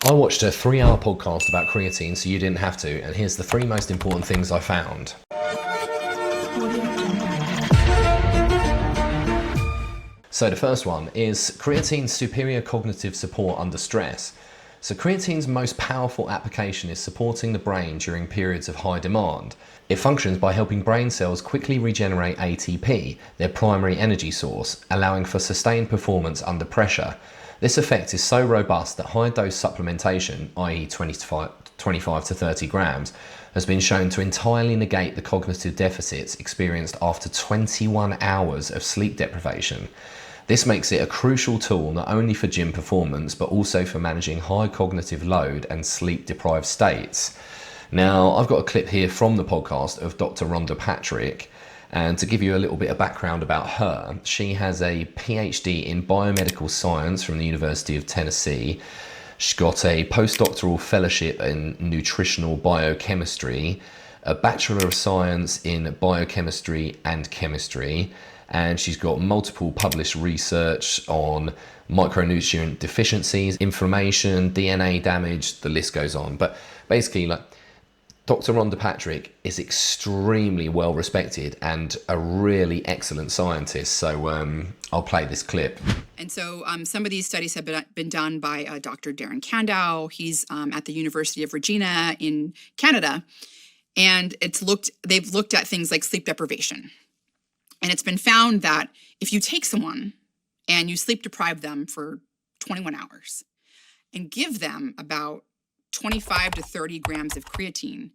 I watched a 3-hour podcast about creatine so you didn't have to, and here's the 3 most important things I found. So the first one is creatine's superior cognitive support under stress. So creatine's most powerful application is supporting the brain during periods of high demand. It functions by helping brain cells quickly regenerate ATP, their primary energy source, allowing for sustained performance under pressure. This effect is so robust that high-dose supplementation, i.e. 25 to 30 grams, has been shown to entirely negate the cognitive deficits experienced after 21 hours of sleep deprivation. This makes it a crucial tool not only for gym performance, but also for managing high cognitive load and sleep-deprived states. Now, I've got a clip here from the podcast of Dr. Rhonda Patrick, and to give you a little bit of background about her, she has a PhD in biomedical science from the University of Tennessee. She's got a postdoctoral fellowship in nutritional biochemistry, a Bachelor of Science in biochemistry and chemistry, and she's got multiple published research on micronutrient deficiencies, inflammation, DNA damage, the list goes on. But basically, Dr. Rhonda Patrick is extremely well respected and a really excellent scientist. So I'll play this clip. And so some of these studies have been done by Dr. Darren Kandau. He's at the University of Regina in Canada. And they've looked at things like sleep deprivation. And it's been found that if you take someone and you sleep deprive them for 21 hours and give them about 25 to 30 grams of creatine,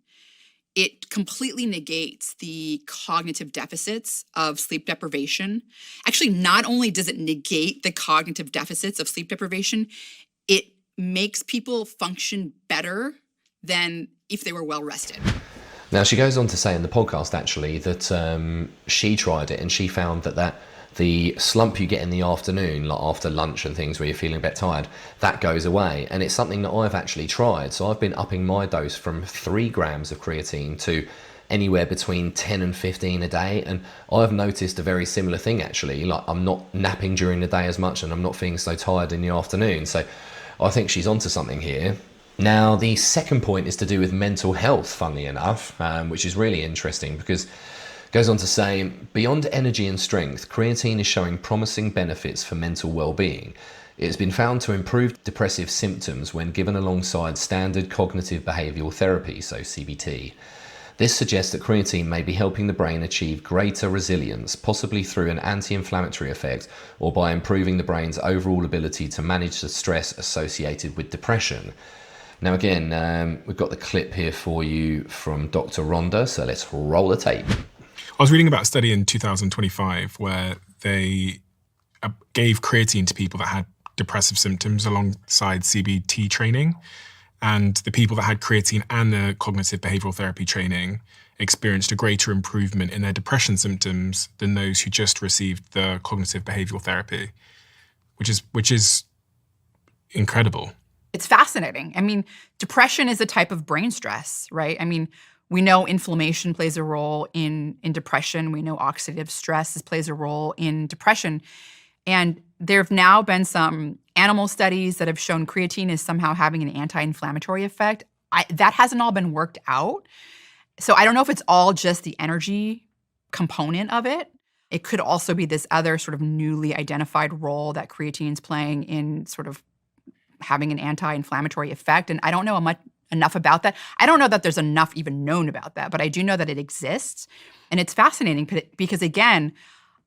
it completely negates the cognitive deficits of sleep deprivation. Actually, not only does it negate the cognitive deficits of sleep deprivation, it makes people function better than if they were well rested. Now, she goes on to say in the podcast, actually, that she tried it and she found that the slump you get in the afternoon, like after lunch and things where you're feeling a bit tired, that goes away. And it's something that I've actually tried. So I've been upping my dose from 3 grams of creatine to anywhere between 10 and 15 a day. And I've noticed a very similar thing, actually. Like, I'm not napping during the day as much and I'm not feeling so tired in the afternoon. So I think she's onto something here. Now, the second point is to do with mental health, funnily enough, which is really interesting because goes on to say, beyond energy and strength, creatine is showing promising benefits for mental well-being. It has been found to improve depressive symptoms when given alongside standard cognitive behavioural therapy, so CBT. This suggests that creatine may be helping the brain achieve greater resilience, possibly through an anti-inflammatory effect or by improving the brain's overall ability to manage the stress associated with depression. Now again, we've got the clip here for you from Dr. Rhonda, so let's roll the tape. I was reading about a study in 2025 where they gave creatine to people that had depressive symptoms alongside CBT training. And the people that had creatine and the cognitive behavioral therapy training experienced a greater improvement in their depression symptoms than those who just received the cognitive behavioral therapy, which is incredible. It's fascinating. I mean, depression is a type of brain stress, right? I mean, we know inflammation plays a role in depression. We know oxidative stress plays a role in depression. And there have now been some animal studies that have shown creatine is somehow having an anti-inflammatory effect. That hasn't all been worked out. So I don't know if it's all just the energy component of it. It could also be this other sort of newly identified role that creatine is playing in sort of having an anti-inflammatory effect. And I don't know enough about that. I don't know that there's enough even known about that, but I do know that it exists. And it's fascinating because, again,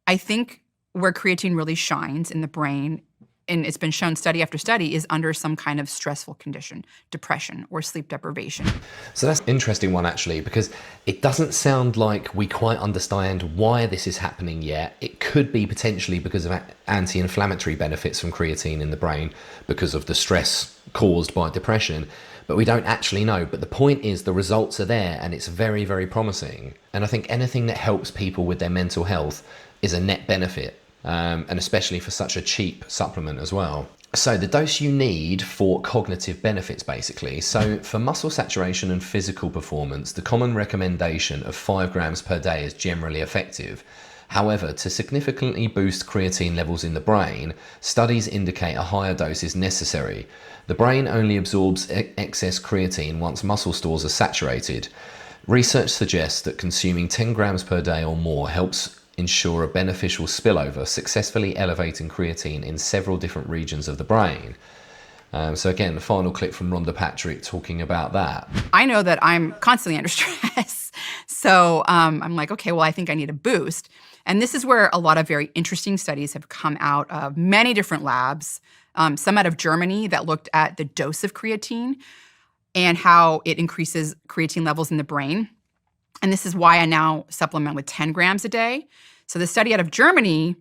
I think where creatine really shines in the brain, and it's been shown study after study, is under some kind of stressful condition, depression or sleep deprivation. So that's an interesting one, actually, because it doesn't sound like we quite understand why this is happening yet. It could be potentially because of anti-inflammatory benefits from creatine in the brain because of the stress caused by depression, but we don't actually know. But the point is the results are there and it's very, very promising. And I think anything that helps people with their mental health is a net benefit. And especially for such a cheap supplement as well. So the dose you need for cognitive benefits, basically. So for muscle saturation and physical performance, the common recommendation of 5 grams per day is generally effective. However, to significantly boost creatine levels in the brain, studies indicate a higher dose is necessary. The brain only absorbs excess creatine once muscle stores are saturated. Research suggests that consuming 10 grams per day or more helps ensure a beneficial spillover, successfully elevating creatine in several different regions of the brain. So again, the final clip from Rhonda Patrick talking about that. I know that I'm constantly under stress. So I'm like, okay, well, I think I need a boost. And this is where a lot of very interesting studies have come out of many different labs, some out of Germany that looked at the dose of creatine and how it increases creatine levels in the brain. And this is why I now supplement with 10 grams a day. So the study out of Germany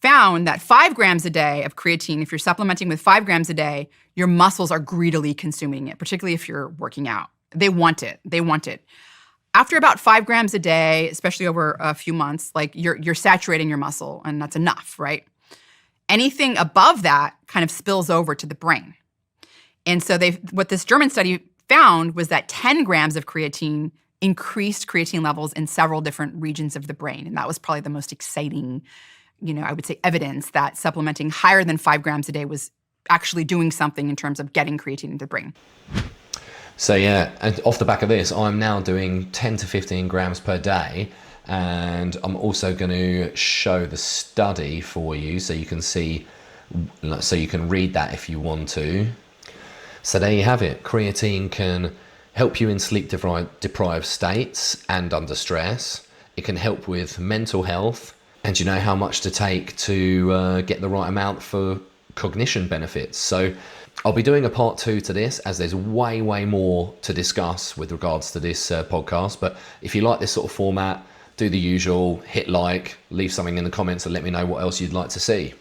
found that 5 grams a day of creatine, if you're supplementing with 5 grams a day, your muscles are greedily consuming it, particularly if you're working out. They want it. They want it. After about 5 grams a day, especially over a few months, like you're saturating your muscle, and that's enough, right? Anything above that kind of spills over to the brain. And so what this German study found was that 10 grams of creatine increased creatine levels in several different regions of the brain. And that was probably the most exciting, I would say, evidence that supplementing higher than 5 grams a day was actually doing something in terms of getting creatine into the brain. So yeah, and off the back of this, I'm now doing 10 to 15 grams per day. And I'm also going to show the study for you so you can see, so you can read that if you want to. So there you have it. Creatine can help you in sleep deprived states and under stress. It can help with mental health. And you know how much to take to get the right amount for cognition benefits. So I'll be doing a part 2 to this, as there's way more to discuss with regards to this podcast. But if you like this sort of format, do the usual, hit like, leave something in the comments and let me know what else you'd like to see.